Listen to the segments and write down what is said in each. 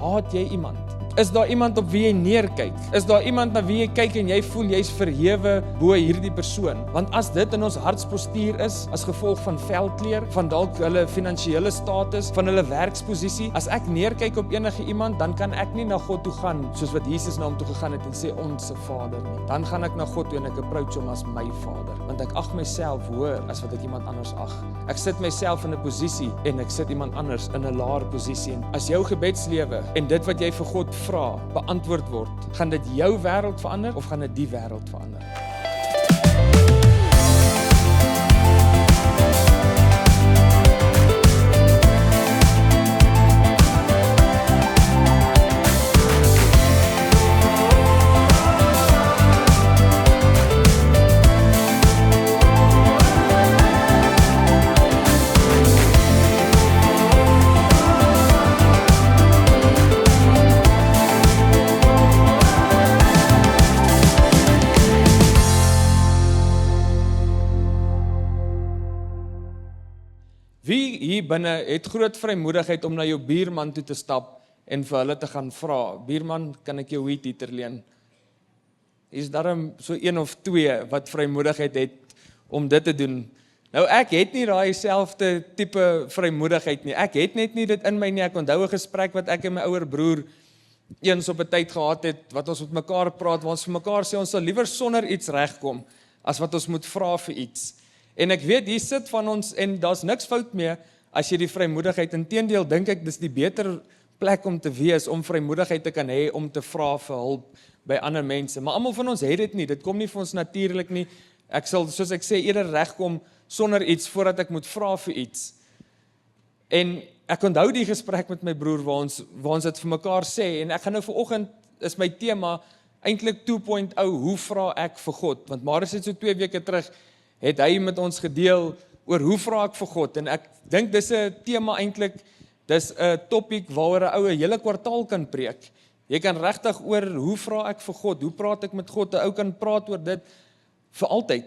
haat jy iemand? Is daar iemand op wie jy neerkyk? Is daar iemand na wie jy kyk en jy voel jy's verhewe bo hierdie persoon? Want as dit in ons hartspostuur is, as gevolg van velkleur, van dalk hulle finansiële status, van hulle werksposisie, as ek neerkyk op enige iemand, dan kan ek nie na God toe gaan, soos wat Jesus na hom toe gegaan het en sê, Onse Vader nie. Dan gaan ek na God toe en ek approach hom as my Vader, want ek ag myself hoër as wat ek iemand anders ag. Ek sit myself in 'n posisie en ek sit iemand anders in 'n laer posisie. En as jou gebedslewe en dit wat jy vir God vra, beantwoord word, gaan dit jou wêreld verander of gaan dit die wêreld verander? Wie hier binne het groot vrymoedigheid om na jou buurman toe te stap en vir hulle te gaan vra, buurman, kan ek jou weed eater leen? Is daarom so een of twee wat vrymoedigheid het om dit te doen? Nou ek het nie daai selfde tipe vrymoedigheid nie. Ek het net nie dit in my nie. Ek onthou 'n gesprek wat ek en my ouer broer eens op 'n tyd gehad het, wat ons met mekaar praat, waar ons vir mekaar sê, ons sal liewer sonder iets regkom, as wat ons moet vra vir iets. En ek weet, hier sit van ons, en daar's niks fout mee, as jy die vrymoedigheid, inteendeel dink ek, dis die beter plek om te wees, om vrymoedigheid te kan hê, om te vra vir hulp by ander mense. Maar almal van ons het dit nie, dit kom nie vir ons natuurlik nie. Ek sal, soos ek sê, eerder regkom sonder iets, voordat ek moet vra vir iets. En ek onthou die gesprek met my broer, waar ons dit vir mekaar sê, en ek gaan nou vanoggend, is my tema, eintlik 2.0, hoe vra ek vir God? Want Marius het so 2 weke terug, het hy met ons gedeel oor hoe vra ek vir God, en ek dink dis 'n tema eintlik, dis 'n topic waaroor 'n ou 'n hele kwartaal kan preek. Jy kan regtig oor hoe vra ek vir God, hoe praat ek met God, 'n ou kan praat oor dit vir altyd.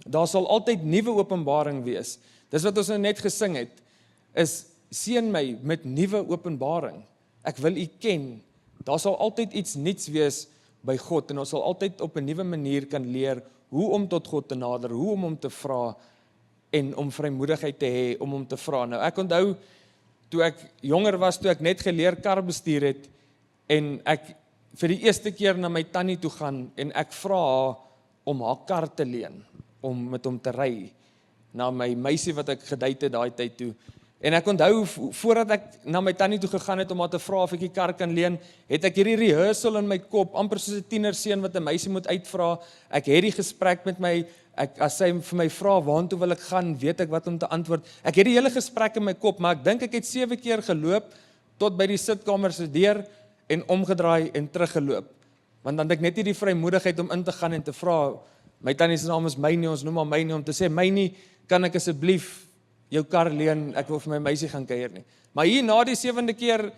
Daar sal altyd nuwe openbaring wees. Dis wat ons nou net gesing het, is seën my met nuwe openbaring. Ek wil U ken. Daar sal altyd iets nuuts wees by God, en ons sal altyd op 'n nuwe manier kan leer hoe om tot God te nader, hoe om hom te vra, en om vrymoedigheid te hê, om hom te vra. Nou, ek onthou, toe ek jonger was, toe ek net geleer kar bestuur het, en ek vir die eerste keer na my tannie toe gaan, en ek vra haar om haar kar te leen, om met hom te ry, na my meisie wat ek gedate het daai tyd toe. En ek onthou, voordat ek na my tannie toe gegaan het, om haar te vra of ek die kar kan leen, het ek hierdie rehearsal in my kop, amper soos 'n tienerseun wat 'n meisie moet uitvra. Ek het die gesprek met my, as sy vir my vra, waartoe wil ek gaan, weet ek wat om te antwoord. Ek het die hele gesprek in my kop, maar ek dink ek het 7 keer geloop, tot by die sitkamer se deur, en omgedraai en teruggeloop. Want dan het ek net nie die vrymoedigheid om in te gaan en te vra, my tannie se naam is Mynie, ons noem haar Mynie, om te sê, Mynie, kan ek asseblief jou kar leen, ek wil vir my meisie gaan kuier nie. Maar hier na die 7de keer,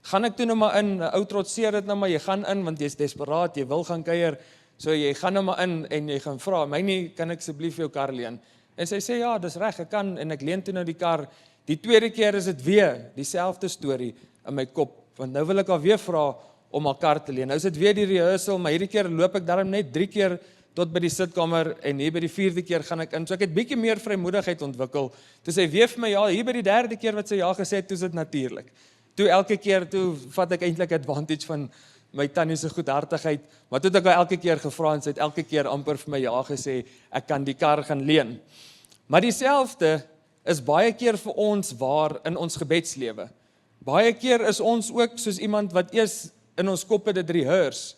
gaan ek toe nou maar in, ou trotseer dit nou maar, jy gaan in, want jy is desperaat, jy wil gaan kuier, so jy gaan nou maar in, en jy gaan vra, Mynie, kan ek asseblief jou kar leen? En sy sê, ja, dis reg, ek kan, en ek leen toe nou die kar. Die 2de keer is dit weer, dieselfde storie in my kop, want nou wil ek haar weer vra, om haar kar te leen. Nou is dit weer die rehearsal, maar hierdie keer loop ek daarom net 3 keer, tot by die sitkamer, en hier by die 4de keer gaan ek in, so ek het bietjie meer vrymoedigheid ontwikkel, toe sy weer vir my ja, hier by die 3de keer wat sy ja gesê het, toe is dit natuurlik. Toe elke keer, toe vat ek eintlik advantage van my tannie se goedhartigheid, maar toe het ek haar elke keer gevra, en sy het elke keer amper vir my ja gesê, ek kan die kar gaan leen. Maar dieselfde is baie keer vir ons waar in ons gebedslewe. Baie keer is ons ook soos iemand wat eers in ons koppe dit rehearse,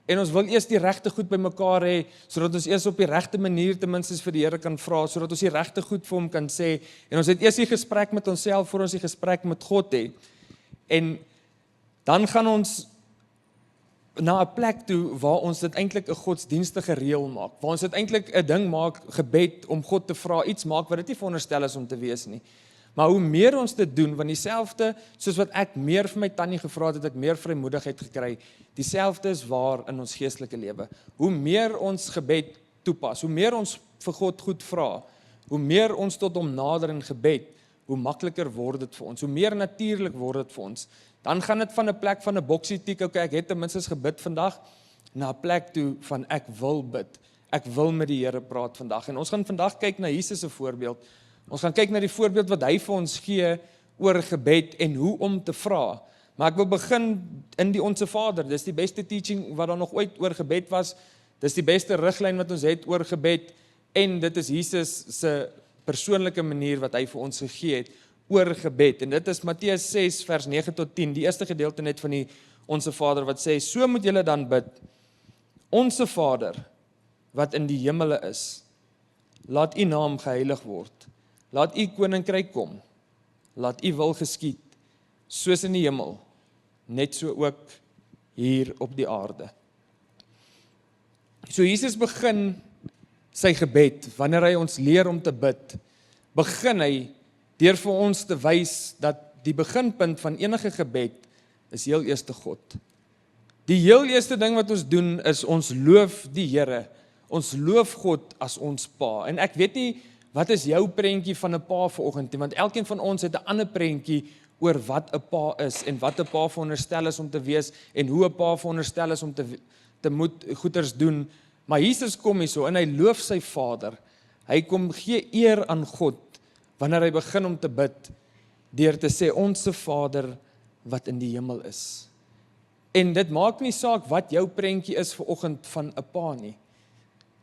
en ons wil eers die regte goed by mekaar hê, sodat ons eers op die regte manier ten minste vir die Here kan vra, sodat ons die regte goed vir hom kan sê, en ons het eers die gesprek met onsself, voor ons die gesprek met God het, en dan gaan ons na 'n plek toe, waar ons dit eintlik 'n godsdienstige reël maak, waar ons dit eintlik 'n ding maak, gebed, om God te vra, iets maak wat dit nie veronderstel is om te wees nie. Maar hoe meer ons dit doen, want dieselfde, soos wat ek meer vir my tannie gevra het, het ek meer vrymoedigheid gekry, dieselfde is waar in ons geestelike lewe. Hoe meer ons gebed toepas, hoe meer ons vir God goed vra, hoe meer ons tot hom nader in gebed, hoe makliker word dit vir ons, hoe meer natuurlik word dit vir ons. Dan gaan dit van 'n plek van 'n boksie tik, okay, ek het ten minste gebid vandag, na 'n plek toe van ek wil bid. Ek wil met die Here praat vandag. En ons gaan vandag kyk na Jesus se voorbeeld. Ons gaan kyk na die voorbeeld wat hy vir ons gee oor gebed en hoe om te vra. Maar ek wil begin in die Onse Vader. Dis die beste teaching wat daar nog ooit oor gebed was. Dis die beste riglyn wat ons het oor gebed. En dit is Jesus se persoonlike manier wat hy vir ons gegee het oor gebed. En dit is Matteus 6 vers 9 tot 10, die eerste gedeelte net van die Onse Vader wat sê, so moet julle dan bid, Onse Vader, wat in die hemele is, laat u naam geheilig word, laat u koninkryk kom, laat u wil geskied, soos in die hemel, net so ook hier op die aarde. So Jesus begin sy gebed, wanneer hy ons leer om te bid, begin hy deur vir ons te wys dat die beginpunt van enige gebed is heel eerste God. Die heel eerste ding wat ons doen is ons loof die Here. Ons loof God as ons Pa. En ek weet nie wat is jou prentjie van 'n pa vanoggend nie, want elkeen van ons het 'n ander prentjie oor wat 'n pa is en wat 'n pa veronderstel is om te wees en hoe 'n pa veronderstel is om te moet goeders doen. Maar Jesus kom hierso en hy loof sy Vader. Hy kom gee eer aan God wanneer hy begin om te bid deur te sê Onse Vader wat in die hemel is. En dit maak nie saak wat jou prentjie is vanoggend van 'n pa nie.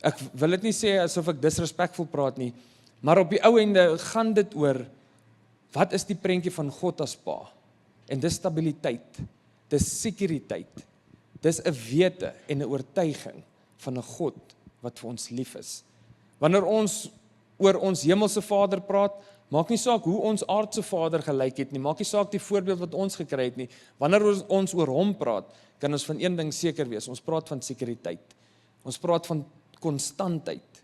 Ek wil dit nie sê asof ek disrespekvol praat nie, maar op die ou ende gaan dit oor wat is die prentjie van God as Pa? En dis stabiliteit, dis sekuriteit, dis 'n wete en 'n oortuiging van 'n God wat vir ons lief is. Wanneer ons oor ons hemelse Vader praat, maak nie saak hoe ons aardse Vader gelyk het nie, maak nie saak die voorbeeld wat ons gekry het nie. Wanneer ons oor hom praat, kan ons van een ding seker wees, ons praat van sekuriteit. Ons praat van konstantheid.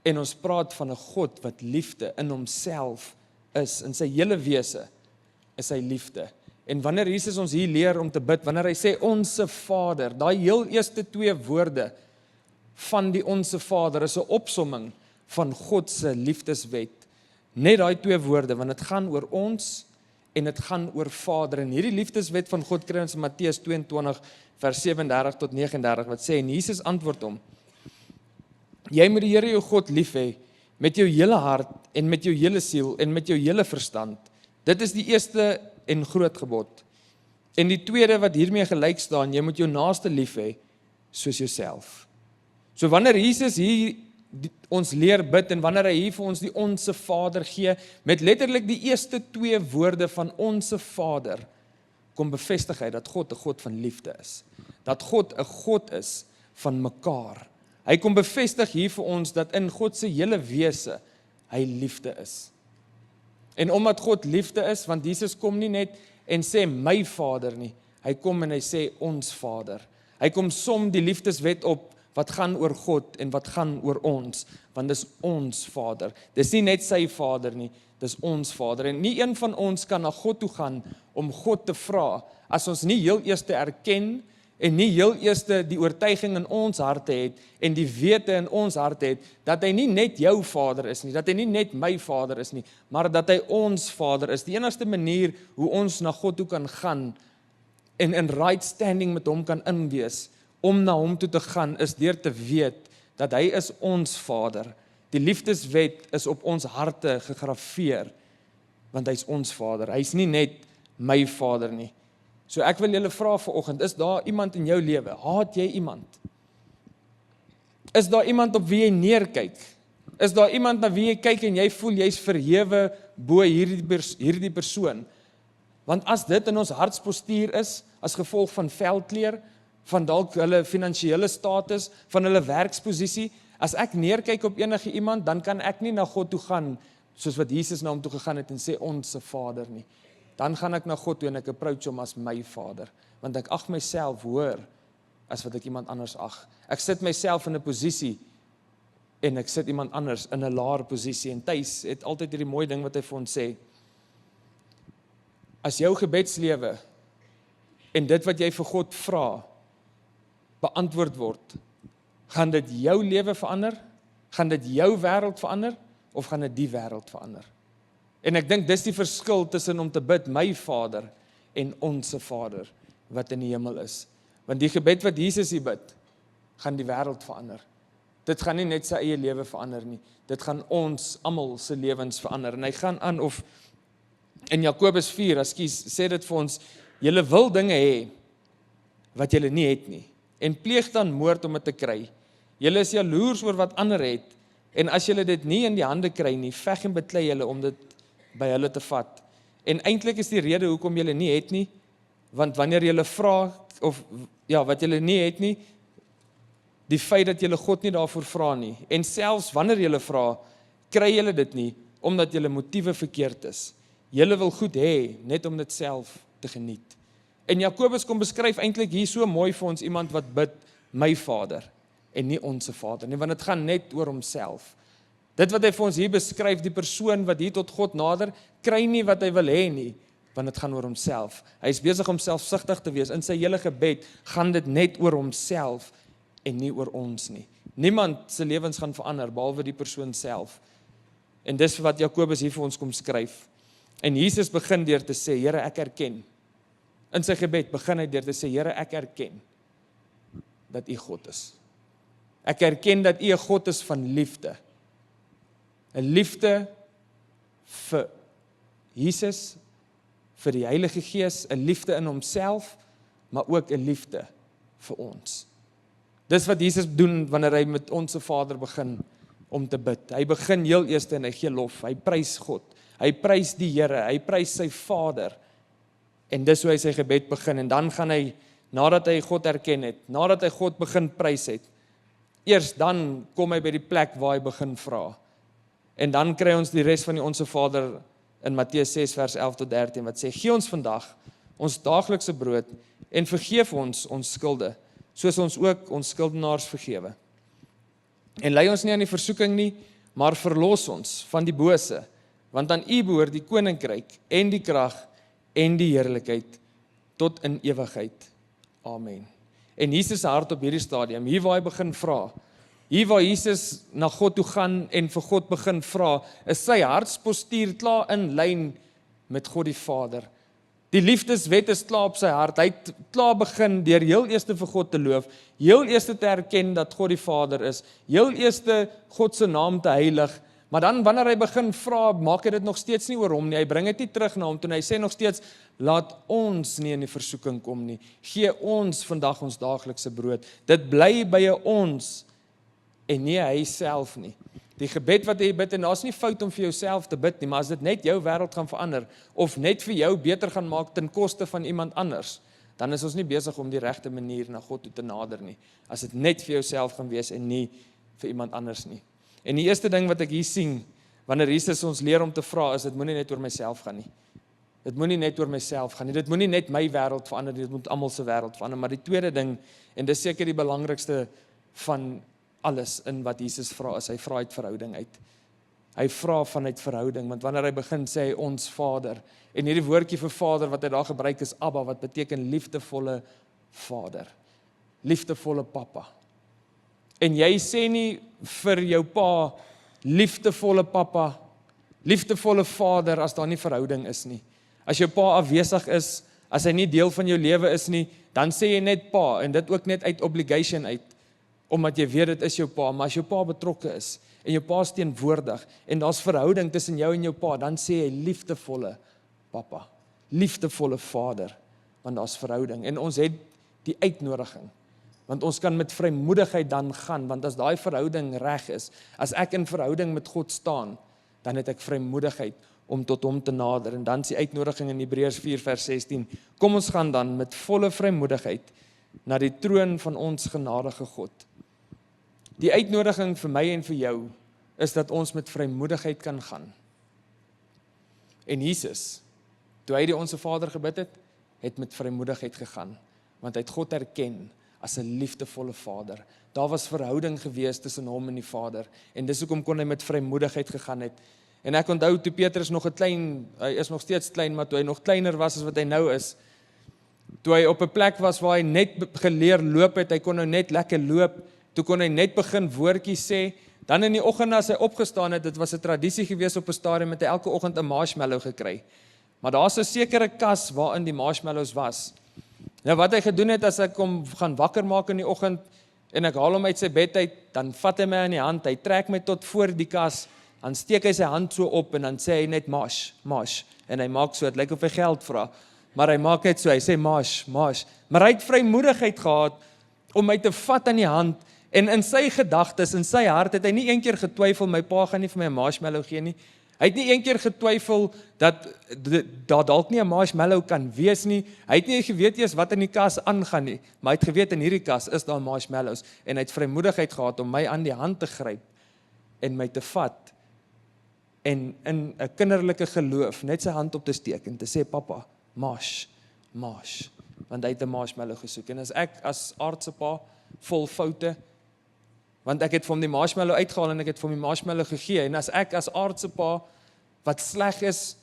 En ons praat van 'n God wat liefde in homself is, in sy hele wese is hy liefde. En wanneer Jesus ons hier leer om te bid, wanneer hy sê Onse Vader, daai heel eerste 2 woorde van die Onse Vader is 'n opsomming van God se liefdeswet. Net daai 2 woorde, want dit gaan oor ons en dit gaan oor Vader. En hierdie liefdeswet van God kry ons in Matteus 22 vers 37 tot 39 wat sê, en Jesus antwoord hom, jy moet die Here jou God lief hê met jou hele hart en met jou hele siel en met jou hele verstand. Dit is die eerste en groot gebod. En die tweede wat hiermee gelyk staan, jy moet jou naaste lief hê soos jouself. So wanneer Jesus hier ons leer bid en wanneer hy hier vir ons die Onse Vader gee, met letterlik die eerste 2 woorde van Onse Vader, kom bevestig hy dat God 'n God van liefde is. Dat God 'n God is van mekaar. Hy kom bevestig hier vir ons dat in God se hele wese hy liefde is. En omdat God liefde is, want Jesus kom nie net en sê my Vader nie, hy kom en hy sê ons Vader. Hy kom som die liefdeswet op wat gaan oor God en wat gaan oor ons, want dis ons Vader. Dis nie net sy Vader nie, dis ons Vader. En nie een van ons kan na God toe gaan om God te vra, as ons nie heel eers erken en nie heel eers die oortuiging in ons harte het en die wete in ons harte het, dat hy nie net jou Vader is nie, dat hy nie net my Vader is nie, maar dat hy ons Vader is. Die enigste manier hoe ons na God toe kan gaan en in right standing met hom kan inwees, om na hom toe te gaan, is deur te weet dat hy is ons Vader. Die liefdeswet is op ons harte gegraveer, want hy is ons Vader. Hy is nie net my Vader nie. So ek wil julle vra vanoggend, is daar iemand in jou lewe? Haat jy iemand? Is daar iemand op wie jy neerkyk? Is daar iemand na wie jy kyk en jy voel jy's verhewe bo hierdie persoon? Want as dit in ons hartspostuur is, as gevolg van velkleur, van dalk hulle finansiële status, van hulle werksposisie, as ek neerkyk op enige iemand, dan kan ek nie na God toe gaan, soos wat Jesus na hom toe gegaan het en sê, Onse Vader nie. Dan gaan ek na God toe en ek approach hom as my Vader, want ek ag myself hoër as wat ek iemand anders ag. Ek sit myself in 'n posisie en ek sit iemand anders in 'n laer posisie. En Thys het altyd hierdie mooi ding wat hy vir ons sê. As jou gebedslewe en dit wat jy vir God vra, beantwoord word, gaan dit jou lewe verander? Gaan dit jou wêreld verander? Of gaan dit die wêreld verander? En ek dink dis die verskil tussen om te bid, my Vader, en Onse Vader wat in die hemel is. Want die gebed wat Jesus hier bid, gaan die wêreld verander. Dit gaan nie net sy eie lewe verander nie, dit gaan ons almal se lewens verander. En hy gaan aan, of in Jakobus 4, sê dit vir ons, julle wil dinge hê, wat julle nie het nie, en pleeg dan moord om dit te kry. Julle is jaloers oor wat ander het, en as julle dit nie in die hande kry nie, veg en beklei julle om dit by hulle te vat. En eintlik is die rede hoekom julle nie het nie, want wanneer julle vra, of ja, wat julle nie het nie, die feit dat julle God nie daarvoor vra nie, en selfs wanneer julle vra, kry julle dit nie, omdat julle motiewe verkeerd is. Julle wil goed hê, net om dit self te geniet. En Jakobus kom beskryf eintlik hier so mooi vir ons iemand wat bid, my Vader, en nie Onse Vader nie, want dit gaan net oor homself. Dit wat hy vir ons hier beskryf, die persoon wat hier tot God nader, kry nie wat hy wil hê nie, want dit gaan oor homself. Hy is besig om selfsugtig te wees. In sy hele gebed gaan dit net oor homself en nie oor ons nie. Niemand se lewens gaan verander, behalwe die persoon self. En dis wat Jakobus hier vir ons kom skryf. En Jesus begin deur te sê, Here, ek erken. In sy gebed begin hy deur te sê, Here, ek erken dat U God is. Ek erken dat U 'n God is van liefde. 'n liefde vir Jesus, vir die Heilige Gees, 'n liefde in homself, maar ook 'n liefde vir ons. Dis wat Jesus doen wanneer hy met Onse Vader begin om te bid. Hy begin heel eers en hy gee lof, hy prys God, hy prys die Here, hy prys sy Vader, en dis hoe hy sy gebed begin, en dan gaan hy, nadat hy God erken het, nadat hy God begin prys het, eers dan kom hy by die plek waar hy begin vra. En dan kry ons die res van die Onse Vader in Matteus 6 vers 11 tot 13, wat sê, gee ons vandag ons daaglikse brood, en vergeef ons skulde, soos ons ook ons skuldenaars vergewe. En lei ons nie aan die versoeking nie, maar verlos ons van die bose, want aan U behoort die koninkryk, en die krag, en die heerlikheid, tot in ewigheid. Amen. En Jesus se hart op hierdie stadium, hier waar hy begin vra, hier waar Jesus na God toe gaan en vir God begin vra, is sy hartspostuur klaar in lyn met God die Vader. Die liefdeswet is klaar op sy hart, hy het klaar begin deur heel eerste vir God te loof, heel eerste te erken dat God die Vader is, heel eerste God se naam te heilig, maar dan wanneer hy begin vra, maak hy dit nog steeds nie oor hom nie, hy bring dit nie terug na hom toe, hy sê nog steeds, laat ons nie in die versoeking kom nie, gee ons vandag ons daaglikse brood, dit bly by 'n ons, en nie hy self nie. Die gebed wat jy bid, en daar's nie fout om vir jouself te bid nie, maar as dit net jou wêreld gaan verander, of net vir jou beter gaan maak ten koste van iemand anders, dan is ons nie besig om die regte manier na God toe te nader nie, as dit net vir jouself gaan wees, en nie vir iemand anders nie. En die eerste ding wat ek hier sien, wanneer Jesus ons leer om te vra, is dit moenie net oor myself gaan nie. Dit moenie net oor myself gaan nie, dit moenie net my wêreld verander nie, dit moet almal se wêreld verander. Maar die tweede ding, en dis seker die belangrikste van alles in wat Jesus vra, is hy vra uit verhouding uit. Hy vra vanuit verhouding, want wanneer hy begin sê hy ons Vader, en hierdie woordjie vir Vader wat hy daar gebruik is Abba, wat beteken liefdevolle Vader, liefdevolle Papa. En jy sê nie vir jou pa, liefdevolle Papa, liefdevolle Vader, as daar nie verhouding is nie. As jou pa afwesig is, as hy nie deel van jou lewe is nie, dan sê jy net pa, en dit ook net uit obligation uit, omdat jy weet dit is jou pa, maar as jou pa betrokke is, en jou pa is teenwoordig, en daar's verhouding tussen jou en jou pa, dan sê hy liefdevolle Papa, liefdevolle Vader, want daar's verhouding, en ons het die uitnodiging, want ons kan met vrymoedigheid dan gaan, want as daai verhouding reg is, as ek in verhouding met God staan, dan het ek vrymoedigheid om tot hom te nader, en dan is die uitnodiging in Hebreërs 4 vers 16, kom ons gaan dan met volle vrymoedigheid na die troon van ons genadige God. Die uitnodiging vir my en vir jou, is dat ons met vrymoedigheid kan gaan. En Jesus, toe hy die Onse Vader gebid het met vrymoedigheid gegaan, want hy het God erken as 'n liefdevolle Vader. Daar was verhouding gewees tussen hom en die Vader, en dis hoekom kon hy met vrymoedigheid gegaan het. En ek onthou toe Petrus nog 'n klein, hy is nog steeds klein, maar toe hy nog kleiner was as wat hy nou is, toe hy op 'n plek was waar hy net geleer loop het, hy kon nou net lekker loop, toe kon hy net begin woordjies sê, dan in die oggend as hy opgestaan het, dit was 'n tradisie gewees op 'n stadium, het hy elke oggend 'n marshmallow gekry. Maar daar's 'n sekere kas waarin die marshmallows was. Nou wat hy gedoen het as ek hom gaan wakker maak in die oggend en ek haal hom uit sy bed uit, dan vat hy my aan die hand, hy trek my tot voor die kas, dan steek hy sy hand so op en dan sê hy net mash, mash. En hy maak so, dit lyk of hy geld vra. Maar hy maak net so, hy sê mash, mash. Maar hy het vrymoedigheid gehad om my te vat aan die hand en in sy gedagtes, in sy hart het hy nie een keer getwyfel, my pa gaan nie vir my 'n marshmallow gee nie. Hy het nie een keer getwyfel dat daar dalk nie 'n marshmallow kan wees nie. Hy het nie geweet eers wat in die kas aangaan nie, maar hy het geweet in hierdie kas is daar marshmallows en hy het vrymoedigheid gehad om my aan die hand te gryp en my te vat en in 'n kinderlike geloof net sy hand op te steek en te sê pappa, mash, mash, want hy het 'n marshmallow gesoek en as ek as aardse pa vol foute, want ek het vir hom die marshmallow uitgehaal en ek het vir hom die marshmallow gegee en as ek as aardse pa wat sleg is,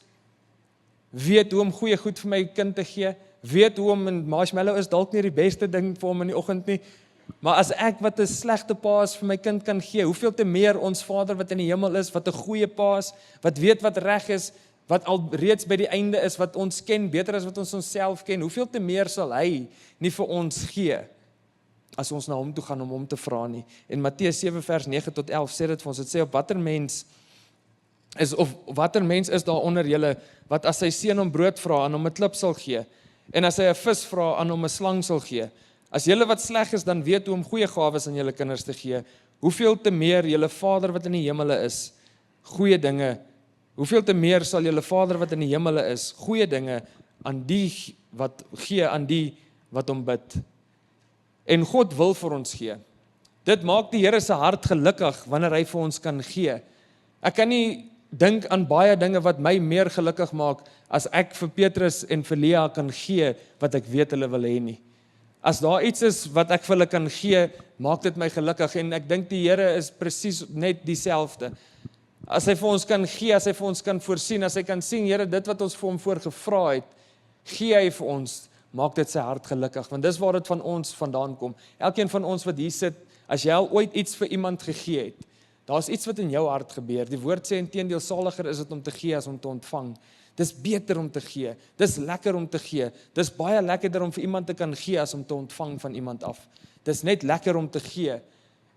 weet hoe om goeie goed vir my kind te gee, weet hoe om 'n marshmallow is dalk nie die beste ding vir hom in die oggend nie, maar as ek wat 'n slegte pa is vir my kind kan gee, hoeveel te meer ons Vader wat in die hemel is, wat 'n goeie pa is, wat weet wat reg is, wat al reeds by die einde is, wat ons ken, beter as wat ons onsself ken, hoeveel te meer sal hy nie vir ons gee, as ons na hom toe gaan om hom te vra nie. En Matteus 7 vers 9 tot 11 sê dit vir ons, dit sê watter mens is daar onder julle, wat as sy seun hom brood vra, aan hom 'n klip sal gee, en as hy 'n vis vra, aan hom 'n slang sal gee. As julle wat sleg is, dan weet hoe om goeie gawes aan julle kinders te gee, hoeveel te meer julle Vader wat in die hemele is, goeie dinge, hoeveel te meer sal julle Vader wat in die hemele is, goeie dinge aan die wat gee, aan die wat hom bid. En God wil vir ons gee. Dit maak die Here se hart gelukkig wanneer hy vir ons kan gee. Ek kan nie dink aan baie dinge wat my meer gelukkig maak as ek vir Petrus en vir Lea kan gee wat ek weet hulle wil hê nie. As daar iets is wat ek vir hulle kan gee, maak dit my gelukkig en ek dink die Here is presies net dieselfde. As hy vir ons kan gee, as hy vir ons kan voorsien, as hy kan sien, Here, dit wat ons vir hom voorgevra het, gee hy vir ons, maak dit sy hart gelukkig, want dis waar dit van ons vandaan kom. Elkeen van ons wat hier sit, as jy al ooit iets vir iemand gegee het, daar's iets wat in jou hart gebeur. Die woord sê inteendeel saliger is dit om te gee as om te ontvang. Dis beter om te gee, dis lekker om te gee, dis baie lekkerder om vir iemand te kan gee as om te ontvang van iemand af. Dis net lekker om te gee.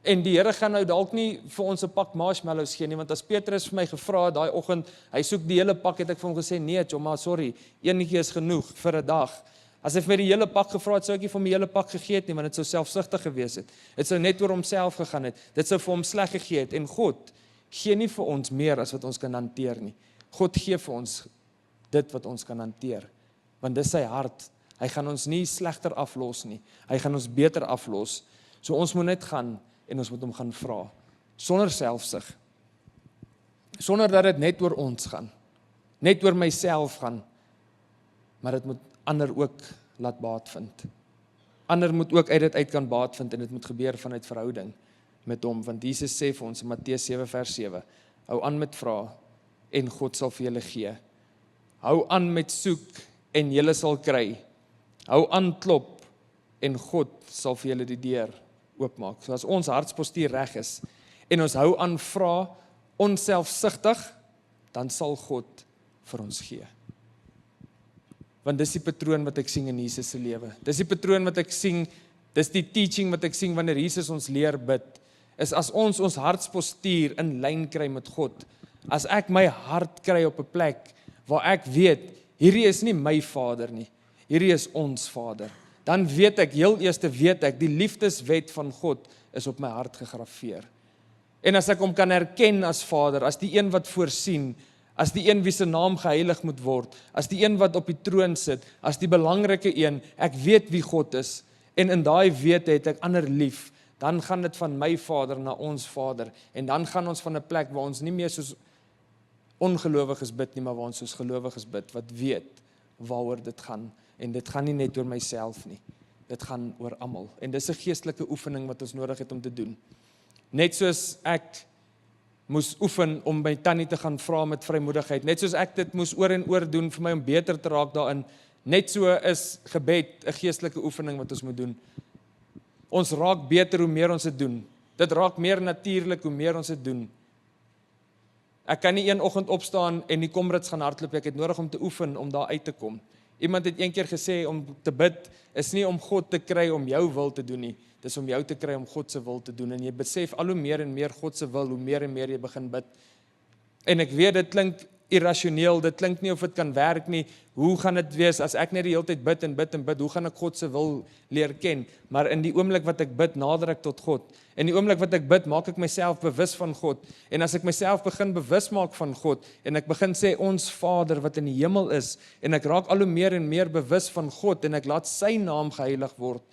En die Here gaan nou dalk nie vir ons 'n pak marshmallows gee nie, want as Petrus vir my gevra het daai oggend, hy soek die hele pak, het ek vir hom gesê, nee, Jomma, sorry, eenetjie is genoeg vir 'n dag. As hy vir my die hele pak gevra het, sou ek nie vir hom die hele pak gegee het nie, want dit sou selfsugtig gewees het. Dit sou net oor homself gegaan het. Dit sou vir hom sleg gegee het. En God gee nie vir ons meer as wat ons kan hanteer nie. God gee vir ons dit wat ons kan hanteer, want dis sy hart. Hy gaan ons nie slegter aflos nie. Hy gaan ons beter aflos. So ons moet net gaan en ons moet hom gaan vra, sonder selfsug. Sonder dat dit net oor ons gaan, net oor myself gaan, maar dit moet ander ook laat baat vind. Ander moet ook uit dit uit kan baat vind en dit moet gebeur vanuit verhouding met hom, want Jesus sê vir ons in Matteus 7 vers 7, hou aan met vra en God sal vir julle gee. Hou aan met soek en julle sal kry. Hou aan klop en God sal vir julle die deur oopmaak. So as ons hartspostuur reg is en ons hou aan vra onselfsugtig, dan sal God vir ons gee. Want dis die patroon wat ek sien in Jesus se lewe. Dis die patroon wat ek sien, dis die teaching wat ek sien wanneer Jesus ons leer bid, is as ons hartspostuur in lyn kry met God, as ek my hart kry op 'n plek waar ek weet, hierdie is nie my Vader nie, hierdie is ons Vader, dan weet ek, heel eers weet ek, die liefdeswet van God is op my hart gegraveer. En as ek hom kan erken as Vader, as die een wat voorsien, as die een wie se naam geheilig moet word, as die een wat op die troon sit, as die belangrike een, ek weet wie God is, en in daai wete het ek ander lief, dan gaan dit van my Vader na ons Vader, en dan gaan ons van 'n plek waar ons nie meer soos ongelowiges bid nie, maar waar ons soos gelowiges bid, wat weet waaroor dit gaan, en dit gaan nie net oor myself nie, dit gaan oor almal, en dis 'n geestelike oefening wat ons nodig het om te doen. Net soos ek moes oefen om my tannie te gaan vra met vrymoedigheid, net soos ek dit moes oor en oor doen vir my om beter te raak daarin, net so is gebed 'n geestelike oefening wat ons moet doen. Ons raak beter hoe meer ons dit doen. Dit raak meer natuurlik hoe meer ons dit doen. Ek kan nie een oggend opstaan en die Komrits gaan hardloop, ek het nodig om te oefen om daar uit te kom. Iemand het een keer gesê, om te bid is nie om God te kry om jou wil te doen nie, dis om jou te kry om God se wil te doen, en jy besef al hoe meer en meer God se wil, hoe meer en meer jy begin bid. En ek weet, dit klink irrasioneel, dit klink nie of dit kan werk nie, hoe gaan dit wees, as ek net die hele tyd bid en bid en bid, hoe gaan ek God se wil leer ken, maar in die oomblik wat ek bid, nader ek tot God, in die oomblik wat ek bid, maak ek myself bewus van God, en as ek myself begin bewus maak van God, en ek begin sê, ons Vader wat in die hemel is, en ek raak al hoe meer en meer bewus van God, en ek laat sy naam geheilig word,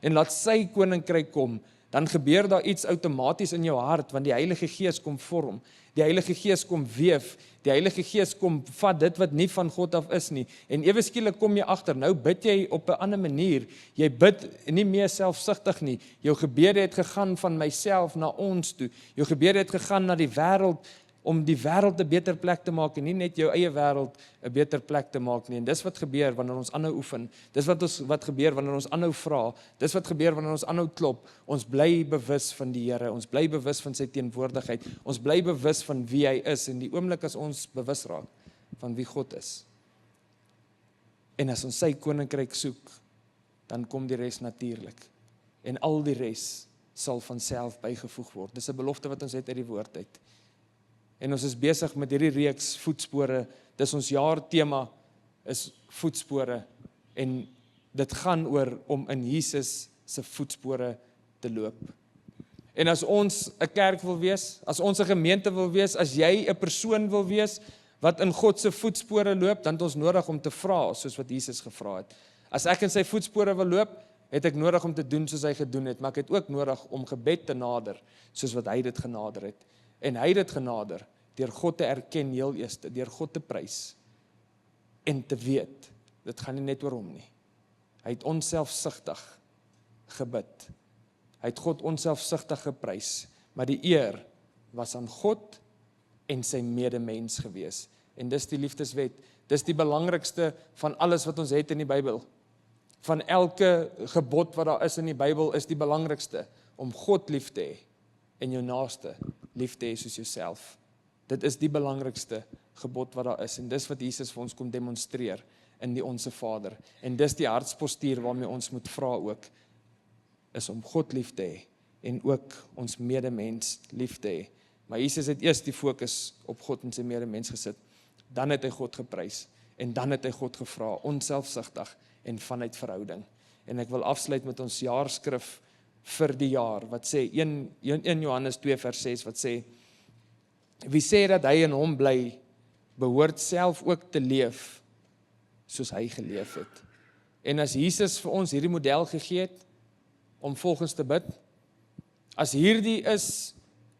en laat sy koninkryk kom, dan gebeur daar iets outomaties in jou hart, want die Heilige Gees kom vorm, die Heilige Gees kom weef, die Heilige Gees kom vat dit wat nie van God af is nie, en ewe skielik kom jy agter, nou bid jy op 'n ander manier, jy bid nie meer selfsugtig nie, jou gebede het gegaan van myself na ons toe, jou gebede het gegaan na die wêreld, om die wêreld 'n beter plek te maak, en nie net jou eie wêreld 'n beter plek te maak nie, en dis wat gebeur wanneer ons aanhou oefen, dis wat gebeur wanneer ons aanhou vra, dis wat gebeur wanneer ons aanhou klop, ons bly bewus van die Here, ons bly bewus van sy teenwoordigheid, ons bly bewus van wie hy is, en die oomblik as ons bewus raak van wie God is, en as ons sy koninkryk soek, dan kom die res natuurlik, en al die res sal van self bygevoeg word, dis 'n belofte wat ons het uit die woord uit. En ons is besig met hierdie reeks voetspore, dis ons jaartema is voetspore, en dit gaan oor om in Jesus se voetspore te loop. En as ons 'n kerk wil wees, as ons 'n gemeente wil wees, as jy 'n persoon wil wees, wat in God se voetspore loop, dan het ons nodig om te vra, soos wat Jesus gevra het. As ek in sy voetspore wil loop, het ek nodig om te doen soos hy gedoen het, maar ek het ook nodig om gebed te nader, soos wat hy dit genader het. En hy het dit genader, deur God te erken heel eerste, deur God te prys, en te weet, dit gaan nie net oor hom nie. Hy het onselfsugtig gebid, hy het God onselfsugtig geprys, maar die eer was aan God en sy medemens gewees, en dis die liefdeswet, dis die belangrikste van alles wat ons het in die Bybel, van elke gebod wat daar is in die Bybel, is die belangrikste, om God lief te hê, en jou naaste lief te hê soos jouself. Dit is die belangrikste gebod wat daar is, en dis wat Jesus vir ons kom demonstreer in die Onse Vader, en dis die hartspostuur waarmee ons moet vra ook, is om God lief te hê, en ook ons medemens lief te hê. Maar Jesus het eers die fokus op God en sy medemens gesit, dan het hy God geprys, en dan het hy God gevra, onselfsugtig en vanuit verhouding. En ek wil afsluit met ons jaarskrif vir die jaar, wat sê, 1 Johannes 2 vers 6, wat sê, wie sê dat hy in hom bly, behoort self ook te leef, soos hy geleef het. En as Jesus vir ons hierdie model gegee het, om volgens te bid, as hierdie is,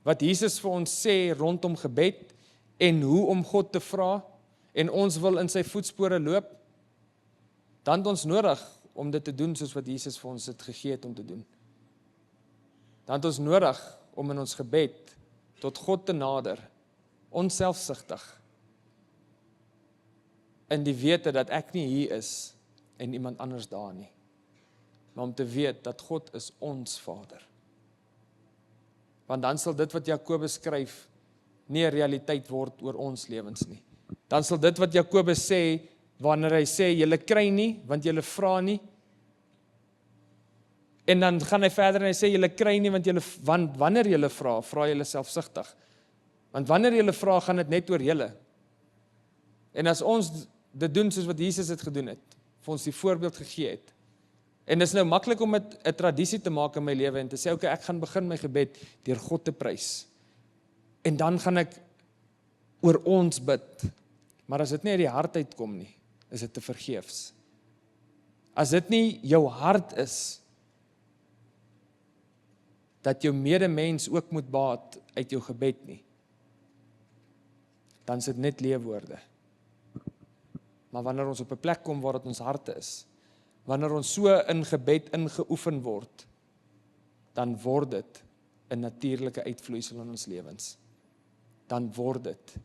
wat Jesus vir ons sê, rondom gebed, en hoe om God te vra, en ons wil in sy voetspore loop, dan het ons nodig om dit te doen, soos wat Jesus vir ons het gegee het om te doen. Dan het ons nodig om in ons gebed, tot God te nader, onselfsugtig, in die wete dat ek nie hier is, en iemand anders daar nie, maar om te weet dat God is ons Vader. Want dan sal dit wat Jakobus skryf, nie 'n realiteit word oor ons lewens nie. Dan sal dit wat Jakobus sê, wanneer hy sê, julle kry nie, want julle vra nie, en dan gaan hy verder en hy sê, julle kry nie, want wanneer julle vra, vra julle selfsugtig. Want wanneer julle vra, gaan dit net oor julle. En as ons dit doen soos wat Jesus het gedoen het, vir ons die voorbeeld gegee het, en dit is nou maklik om dit 'n tradisie te maak in my lewe, en te sê, okay, ek gaan begin my gebed deur God te prys, en dan gaan ek oor ons bid, maar as dit nie uit die hart uitkom nie, is dit te vergeefs. As dit nie jou hart is, dat jou medemens ook moet baat uit jou gebed nie, dan is dit net leefwoorde. Maar wanneer ons op 'n plek kom waar dit ons harte is, wanneer ons so in gebed ingeoefen word, dan word dit 'n natuurlike uitvloeisel in ons lewens. Dan word dit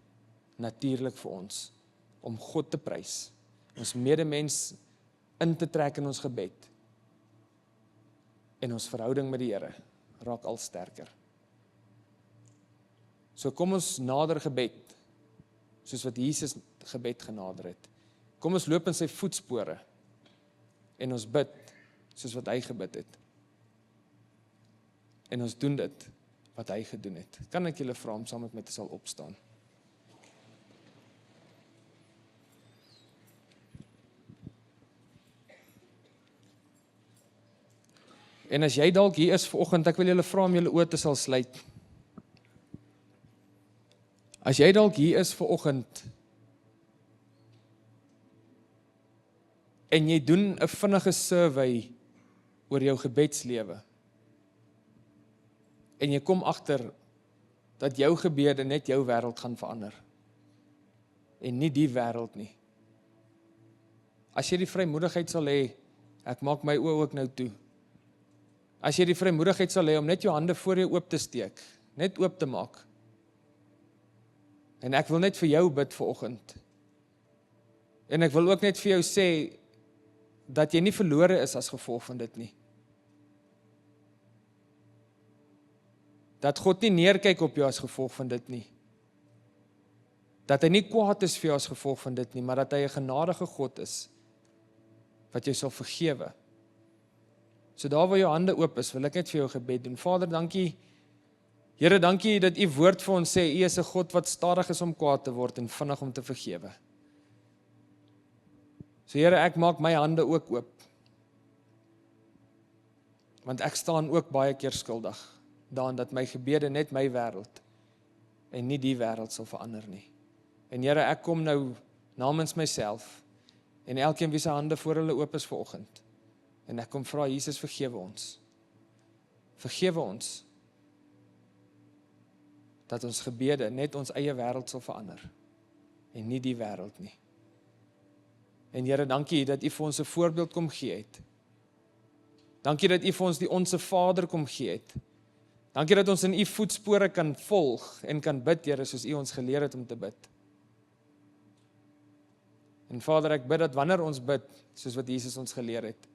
natuurlik vir ons om God te prys, ons medemens in te trek in ons gebed, en ons verhouding met die Here raak al sterker. So kom ons nader gebed, soos wat Jesus gebed genader het. Kom ons loop in sy voetspore, en ons bid, soos wat hy gebid het. En ons doen dit, wat hy gedoen het. Kan ek julle vra om saam met my te sal opstaan? En as jy dalk hier is vanoggend, ek wil julle vra om julle oë te sal sluit. As jy dalk hier is vanoggend, en jy doen 'n vinnige survey oor jou gebedslewe, en jy kom agter dat jou gebede net jou wêreld gaan verander, en nie die wêreld nie. As jy die vrymoedigheid sal hê, ek maak my oë ook nou toe, as jy die vrymoedigheid sal hê om net jou hande voor jou oop te steek, net oop te maak, en ek wil net vir jou bid vanoggend, en ek wil ook net vir jou sê, dat jy nie verlore is as gevolg van dit nie. Dat God nie neerkyk op jou as gevolg van dit nie. Dat hy nie kwaad is vir jou as gevolg van dit nie, maar dat hy 'n genadige God is, wat jou sal vergewe. So daar waar jou hande oop is, wil ek net vir jou gebed doen. Vader, dankie. Here, dankie dat u woord vir ons sê, u is 'n God wat stadig is om kwaad te word en vinnig om te vergewe. So Here, ek maak my hande ook oop. Want ek staan ook baie keer skuldig daaraan dat my gebede net my wêreld en nie die wêreld sal verander nie. En Here, ek kom nou namens myself en elkeen wie se hande voor hulle oop is vanoggend. En ek kom vra, Jesus, vergewe ons. Vergewe ons dat ons gebede net ons eie wêreld sal verander en nie die wêreld nie. En Here, dankie dat u vir ons 'n voorbeeld kom gee het. Dankie dat u vir ons die Onse Vader kom gee het. Dankie dat ons in u voetspore kan volg en kan bid, Here, soos u ons geleer het om te bid. En Vader, ek bid dat wanneer ons bid, soos wat Jesus ons geleer het,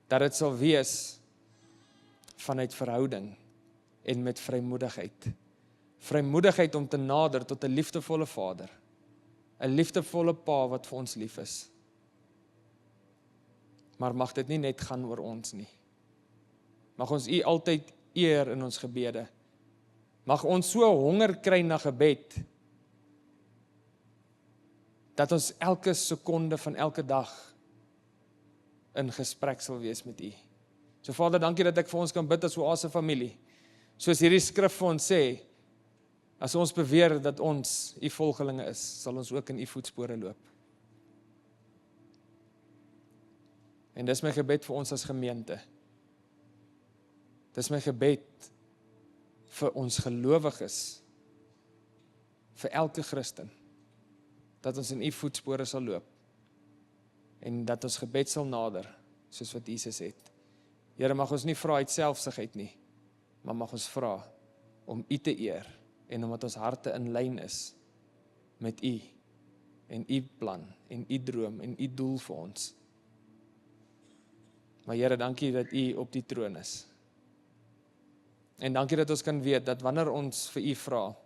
dat dit sal wees vanuit verhouding en met vrymoedigheid. Vrymoedigheid om te nader tot 'n liefdevolle Vader. 'n liefdevolle Pa wat vir ons lief is. Maar mag dit nie net gaan oor ons nie. Mag ons u altyd eer in ons gebede. Mag ons so honger kry na gebed, dat ons elke sekonde van elke dag in gesprek sal wees met u. So Vader, dankie dat ek vir ons kan bid as Oase familie. Soos hierdie skrif vir ons sê, as ons beweer dat ons u volgelinge is, sal ons ook in u voetspore loop. En dis my gebed vir ons as gemeente. Dis my gebed vir ons gelowiges, vir elke Christen, dat ons in u voetspore sal loop, en dat ons gebed sal nader, soos wat Jesus het. Here, mag ons nie vra uit selfsugheid nie, maar mag ons vra om u te eer, en omdat ons harte in lyn is met u, en u plan, en u droom, en u doel vir ons. Maar Here, dankie dat u op die troon is. En dankie dat ons kan weet, dat wanneer ons vir u vra,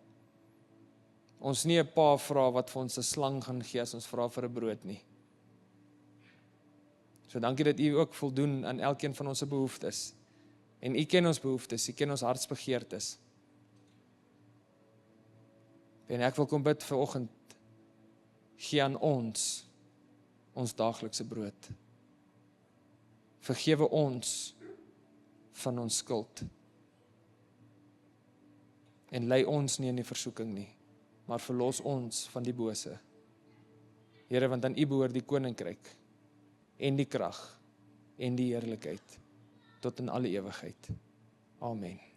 ons nie 'n pa vra wat vir ons 'n slang gaan gee as ons vra vir 'n brood nie. So dankie dat u ook voldoen aan elkeen van ons behoeftes. En u ken ons behoeftes, u ken ons hartsbegeertes. En ek wil kom bid vanoggend, gee aan ons daaglikse brood. Vergewe ons van ons skuld. En lei ons nie in die versoeking nie, maar verlos ons van die bose. Here, want aan u behoort die koninkryk, en die krag, en die heerlikheid, tot in alle ewigheid. Amen.